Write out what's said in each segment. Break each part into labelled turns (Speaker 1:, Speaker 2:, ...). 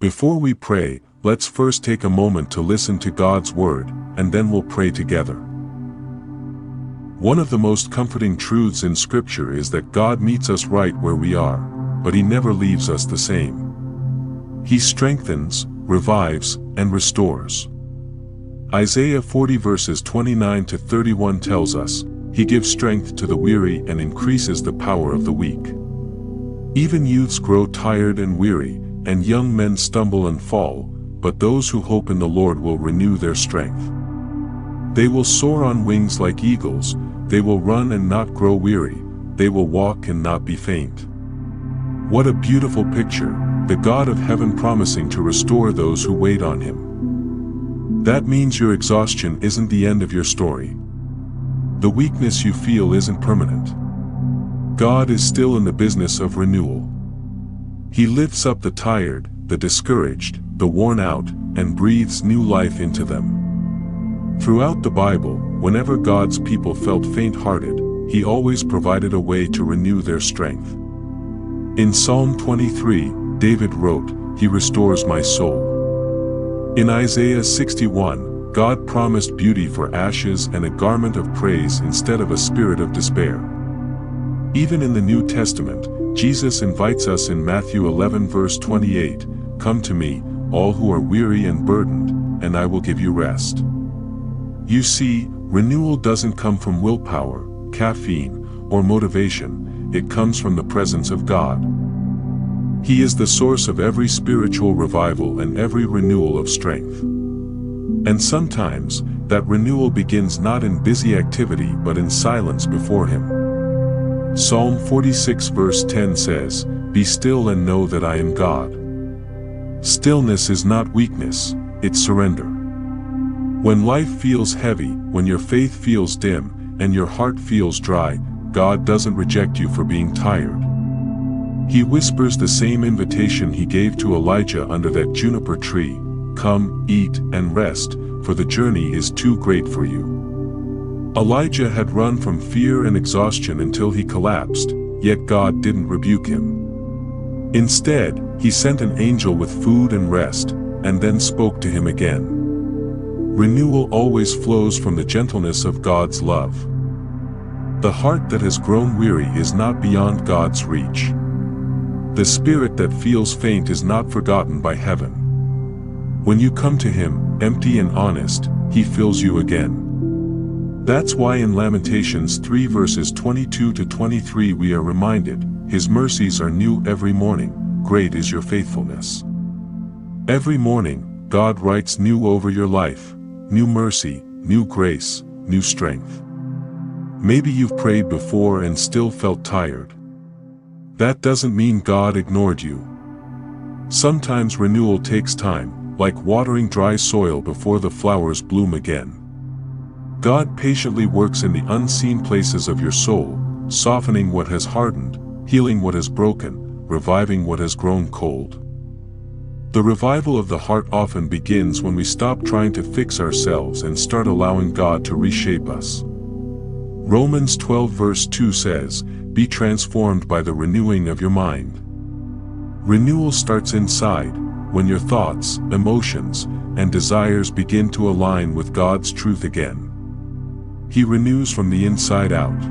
Speaker 1: Before we pray, let's first take a moment to listen to God's word, and then we'll pray together. One of the most comforting truths in Scripture is that God meets us right where we are, but He never leaves us the same. He strengthens, revives, and restores. Isaiah 40 verses 29 to 31 tells us, He gives strength to the weary and increases the power of the weak. Even youths grow tired and weary, and young men stumble and fall, but those who hope in the Lord will renew their strength. They will soar on wings like eagles, they will run and not grow weary, they will walk and not be faint. What a beautiful picture, the God of heaven promising to restore those who wait on Him. That means your exhaustion isn't the end of your story. The weakness you feel isn't permanent. God is still in the business of renewal. He lifts up the tired, the discouraged, the worn out, and breathes new life into them. Throughout the Bible, whenever God's people felt faint-hearted, He always provided a way to renew their strength. In Psalm 23, David wrote, He restores my soul. In Isaiah 61, God promised beauty for ashes and a garment of praise instead of a spirit of despair. Even in the New Testament, Jesus invites us in Matthew 11 verse 28, Come to me, all who are weary and burdened, and I will give you rest. You see, renewal doesn't come from willpower, caffeine, or motivation, it comes from the presence of God. He is the source of every spiritual revival and every renewal of strength. And sometimes, that renewal begins not in busy activity but in silence before Him. Psalm 46 verse 10 says, Be still and know that I am God. Stillness is not weakness, it's surrender. When life feels heavy, when your faith feels dim, and your heart feels dry, God doesn't reject you for being tired. He whispers the same invitation He gave to Elijah under that juniper tree, Come, eat, and rest, for the journey is too great for you. Elijah had run from fear and exhaustion until he collapsed, yet God didn't rebuke him. Instead, He sent an angel with food and rest, and then spoke to him again. Renewal always flows from the gentleness of God's love. The heart that has grown weary is not beyond God's reach. The spirit that feels faint is not forgotten by heaven. When you come to Him, empty and honest, He fills you again. That's why in Lamentations 3 verses 22 to 23 we are reminded, His mercies are new every morning, great is your faithfulness. Every morning, God writes new over your life, new mercy, new grace, new strength. Maybe you've prayed before and still felt tired. That doesn't mean God ignored you. Sometimes renewal takes time, like watering dry soil before the flowers bloom again. God patiently works in the unseen places of your soul, softening what has hardened, healing what has broken, reviving what has grown cold. The revival of the heart often begins when we stop trying to fix ourselves and start allowing God to reshape us. Romans 12 verse 2 says, Be transformed by the renewing of your mind. Renewal starts inside, when your thoughts, emotions, and desires begin to align with God's truth again. He renews from the inside out.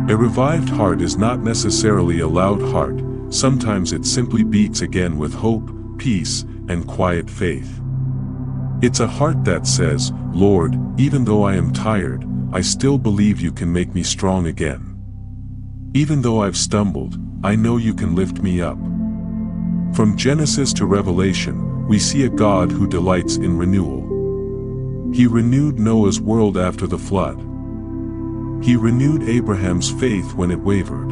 Speaker 1: A revived heart is not necessarily a loud heart, sometimes it simply beats again with hope, peace, and quiet faith. It's a heart that says, Lord, even though I am tired, I still believe you can make me strong again. Even though I've stumbled, I know you can lift me up. From Genesis to Revelation, we see a God who delights in renewal. He renewed Noah's world after the flood. He renewed Abraham's faith when it wavered.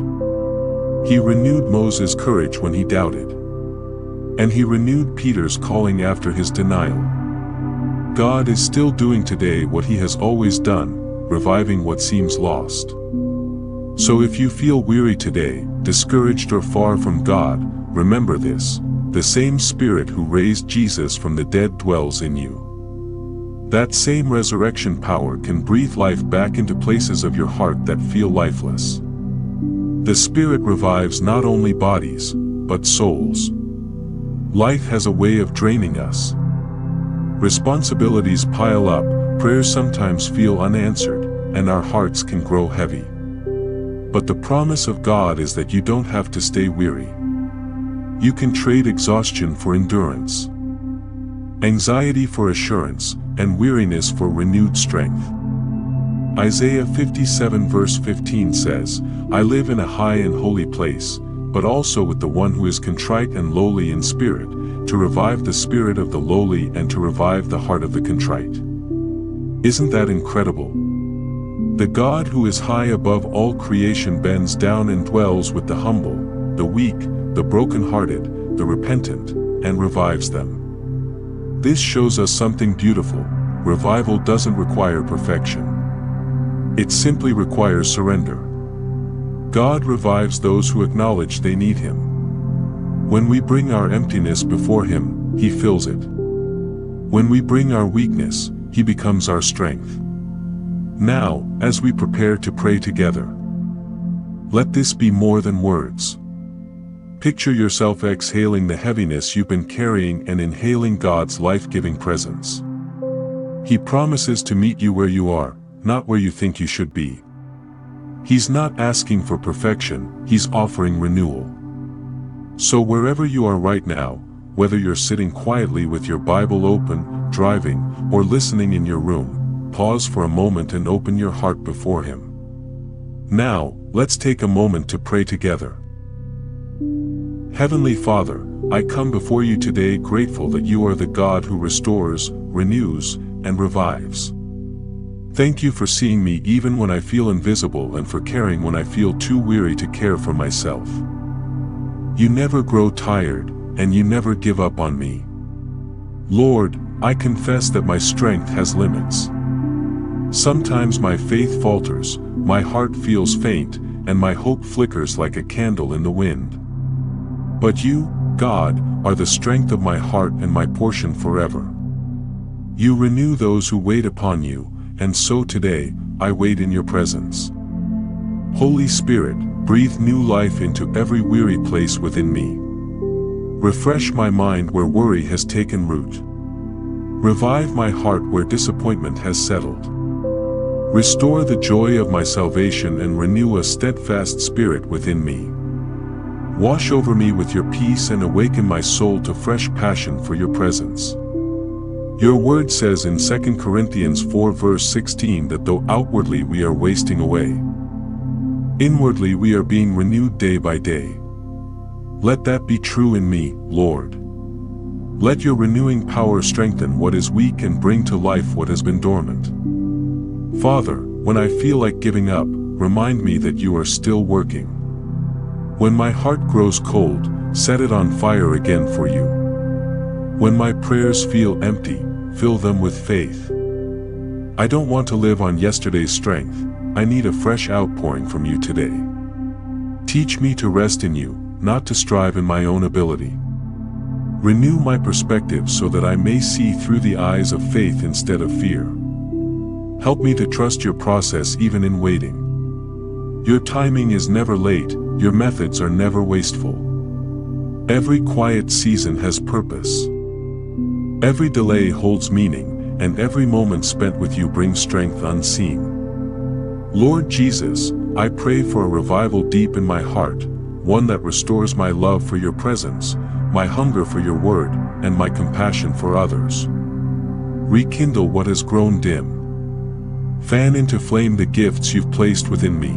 Speaker 1: He renewed Moses' courage when he doubted. And He renewed Peter's calling after his denial. God is still doing today what He has always done, reviving what seems lost. So if you feel weary today, discouraged or far from God, remember this, the same Spirit who raised Jesus from the dead dwells in you. That same resurrection power can breathe life back into places of your heart that feel lifeless. The Spirit revives not only bodies, but souls. Life has a way of draining us. Responsibilities pile up, prayers sometimes feel unanswered, and our hearts can grow heavy. But the promise of God is that you don't have to stay weary. You can trade exhaustion for endurance, anxiety for assurance, and weariness for renewed strength. Isaiah 57 verse 15 says, "I live in a high and holy place, but also with the one who is contrite and lowly in spirit, to revive the spirit of the lowly and to revive the heart of the contrite." Isn't that incredible? The God who is high above all creation bends down and dwells with the humble, the weak, the broken-hearted, the repentant, and revives them. This shows us something beautiful. Revival doesn't require perfection. It simply requires surrender. God revives those who acknowledge they need Him. When we bring our emptiness before Him, He fills it. When we bring our weakness, He becomes our strength. Now, as we prepare to pray together, let this be more than words. Picture yourself exhaling the heaviness you've been carrying and inhaling God's life-giving presence. He promises to meet you where you are, not where you think you should be. He's not asking for perfection, He's offering renewal. So wherever you are right now, whether you're sitting quietly with your Bible open, driving, or listening in your room, pause for a moment and open your heart before Him. Now, let's take a moment to pray together. Heavenly Father, I come before you today grateful that you are the God who restores, renews, and revives. Thank you for seeing me even when I feel invisible and for caring when I feel too weary to care for myself. You never grow tired, and you never give up on me. Lord, I confess that my strength has limits. Sometimes my faith falters, my heart feels faint, and my hope flickers like a candle in the wind. But you, God, are the strength of my heart and my portion forever. You renew those who wait upon you, and so today, I wait in your presence. Holy Spirit, breathe new life into every weary place within me. Refresh my mind where worry has taken root. Revive my heart where disappointment has settled. Restore the joy of my salvation and renew a steadfast spirit within me. Wash over me with your peace and awaken my soul to fresh passion for your presence. Your word says in 2 Corinthians 4 verse 16 that though outwardly we are wasting away, inwardly we are being renewed day by day. Let that be true in me, Lord. Let your renewing power strengthen what is weak and bring to life what has been dormant. Father, when I feel like giving up, remind me that you are still working. When my heart grows cold, set it on fire again for you. When my prayers feel empty, fill them with faith. I don't want to live on yesterday's strength, I need a fresh outpouring from you today. Teach me to rest in you, not to strive in my own ability. Renew my perspective so that I may see through the eyes of faith instead of fear. Help me to trust your process even in waiting. Your timing is never late, your methods are never wasteful. Every quiet season has purpose. Every delay holds meaning, and every moment spent with you brings strength unseen. Lord Jesus, I pray for a revival deep in my heart, one that restores my love for your presence, my hunger for your word, and my compassion for others. Rekindle what has grown dim. Fan into flame the gifts you've placed within me.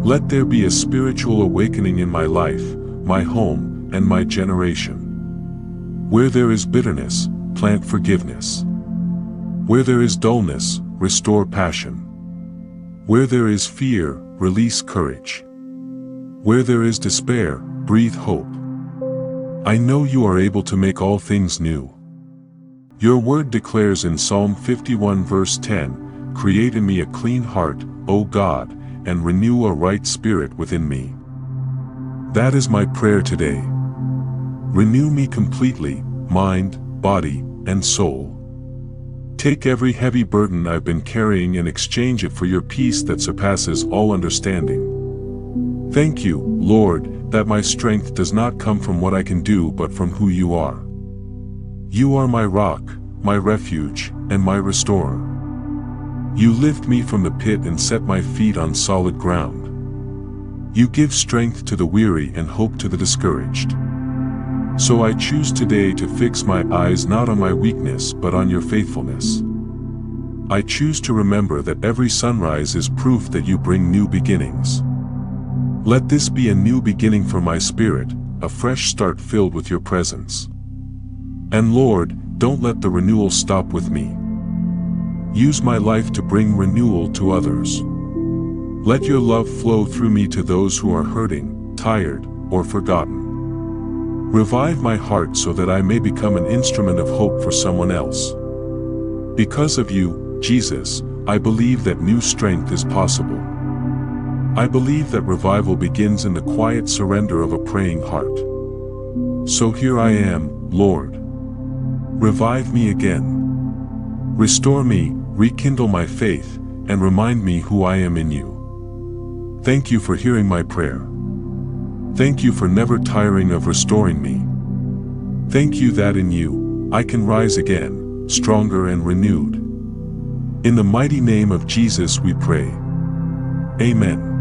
Speaker 1: Let there be a spiritual awakening in my life, my home, and my generation. Where there is bitterness, plant forgiveness. Where there is dullness, restore passion. Where there is fear, release courage. Where there is despair, breathe hope. I know you are able to make all things new. Your word declares in Psalm 51 verse 10, "Create in me a clean heart, O God, and renew a right spirit within me." That is my prayer today. Renew me completely, mind, body, and soul. Take every heavy burden I've been carrying and exchange it for your peace that surpasses all understanding. Thank you, Lord, that my strength does not come from what I can do but from who you are. You are my rock, my refuge, and my restorer. You lift me from the pit and set my feet on solid ground. You give strength to the weary and hope to the discouraged. So I choose today to fix my eyes not on my weakness but on your faithfulness. I choose to remember that every sunrise is proof that you bring new beginnings. Let this be a new beginning for my spirit, a fresh start filled with your presence. And Lord, don't let the renewal stop with me. Use my life to bring renewal to others. Let your love flow through me to those who are hurting, tired, or forgotten. Revive my heart so that I may become an instrument of hope for someone else. Because of you, Jesus, I believe that new strength is possible. I believe that revival begins in the quiet surrender of a praying heart. So here I am, Lord. Revive me again. Restore me, rekindle my faith, and remind me who I am in you. Thank you for hearing my prayer. Thank you for never tiring of restoring me. Thank you that in you, I can rise again, stronger and renewed. In the mighty name of Jesus we pray. Amen.